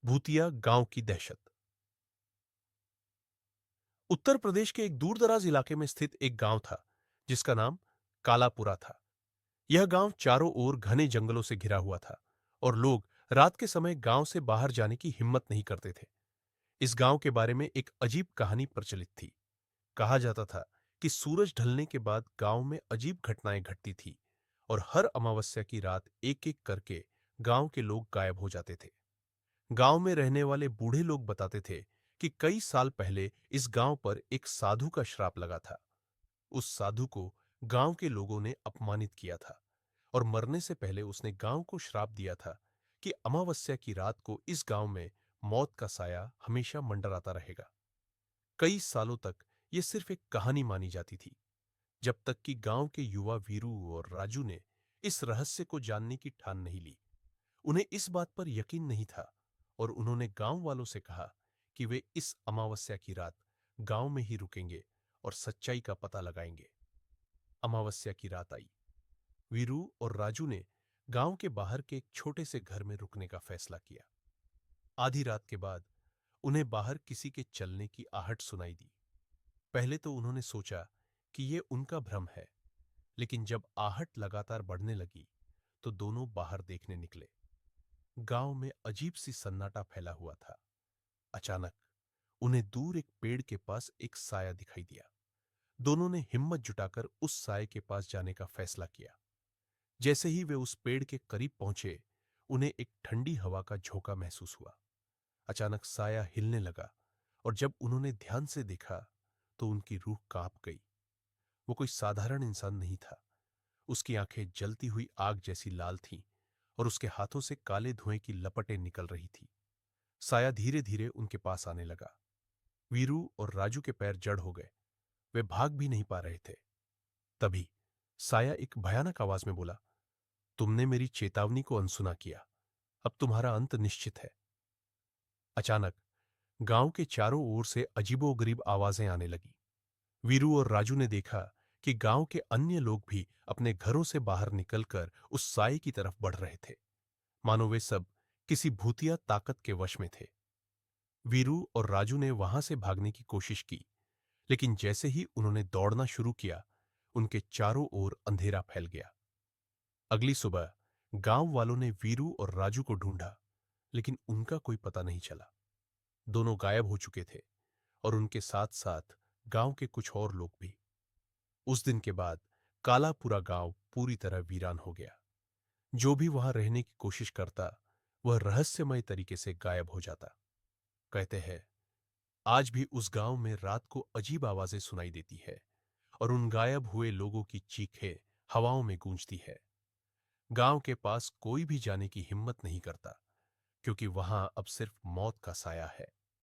भूतिया गांव की दहशत। उत्तर प्रदेश के एक दूरदराज इलाके में स्थित एक गांव था जिसका नाम कालापुरा था। यह गांव चारों ओर घने जंगलों से घिरा हुआ था और लोग रात के समय गांव से बाहर जाने की हिम्मत नहीं करते थे। इस गांव के बारे में एक अजीब कहानी प्रचलित थी। कहा जाता था कि सूरज ढलने के बाद गांव में अजीब घटनाएं घटती थी और हर अमावस्या की रात एक एक करके गांव के लोग गायब हो जाते थे। गांव में रहने वाले बूढ़े लोग बताते थे कि कई साल पहले इस गांव पर एक साधु का श्राप लगा था। उस साधु को गांव के लोगों ने अपमानित किया था और मरने से पहले उसने गांव को श्राप दिया था कि अमावस्या की रात को इस गांव में मौत का साया हमेशा मंडराता रहेगा। कई सालों तक यह सिर्फ एक कहानी मानी जाती थी, जब तक कि गांव के युवा वीरू और राजू ने इस रहस्य को जानने की ठान नहीं ली। उन्हें इस बात पर यकीन नहीं था और उन्होंने गांव वालों से कहा कि वे इस अमावस्या की रात गांव में ही रुकेंगे और सच्चाई का पता लगाएंगे। अमावस्या की रात आई। वीरू और राजू ने गांव के बाहर के एक छोटे से घर में रुकने का फैसला किया। आधी रात के बाद उन्हें बाहर किसी के चलने की आहट सुनाई दी। पहले तो उन्होंने सोचा कि ये उनका भ्रम है, लेकिन जब आहट लगातार बढ़ने लगी तो दोनों बाहर देखने निकले। गांव में अजीब सी सन्नाटा फैला हुआ था। अचानक उन्हें दूर एक पेड़ के पास एक साया दिखाई दिया। दोनों ने हिम्मत जुटाकर उस साये के पास जाने का फैसला किया। जैसे ही वे उस पेड़ के करीब पहुंचे, उन्हें एक ठंडी हवा का झोंका महसूस हुआ। अचानक साया हिलने लगा और जब उन्होंने ध्यान से देखा तो उनकी रूह कांप गई। वो कोई साधारण इंसान नहीं था। उसकी आंखें जलती हुई आग जैसी लाल थीं और उसके हाथों से काले धुएं की लपटें निकल रही थी। साया धीरे धीरे उनके पास आने लगा। वीरू और राजू के पैर जड़ हो गए। वे भाग भी नहीं पा रहे थे। तभी साया एक भयानक आवाज में बोला, तुमने मेरी चेतावनी को अनसुना किया। अब तुम्हारा अंत निश्चित है। अचानक गांव के चारों ओर से अजीबोगरीब आवाजें आने लगी। वीरू और राजू ने देखा कि गांव के अन्य लोग भी अपने घरों से बाहर निकलकर उस साये की तरफ बढ़ रहे थे, मानो वे सब किसी भूतिया ताकत के वश में थे। वीरू और राजू ने वहां से भागने की कोशिश की, लेकिन जैसे ही उन्होंने दौड़ना शुरू किया, उनके चारों ओर अंधेरा फैल गया। अगली सुबह गांव वालों ने वीरू और राजू को ढूंढा, लेकिन उनका कोई पता नहीं चला। दोनों गायब हो चुके थे और उनके साथ साथ गांव के कुछ और लोग भी। उस दिन के बाद कालापुरा गांव पूरी तरह वीरान हो गया। जो भी वहां रहने की कोशिश करता, वह रहस्यमय तरीके से गायब हो जाता। कहते हैं आज भी उस गांव में रात को अजीब आवाजें सुनाई देती है और उन गायब हुए लोगों की चीखें हवाओं में गूंजती है। गांव के पास कोई भी जाने की हिम्मत नहीं करता, क्योंकि वहां अब सिर्फ मौत का साया है।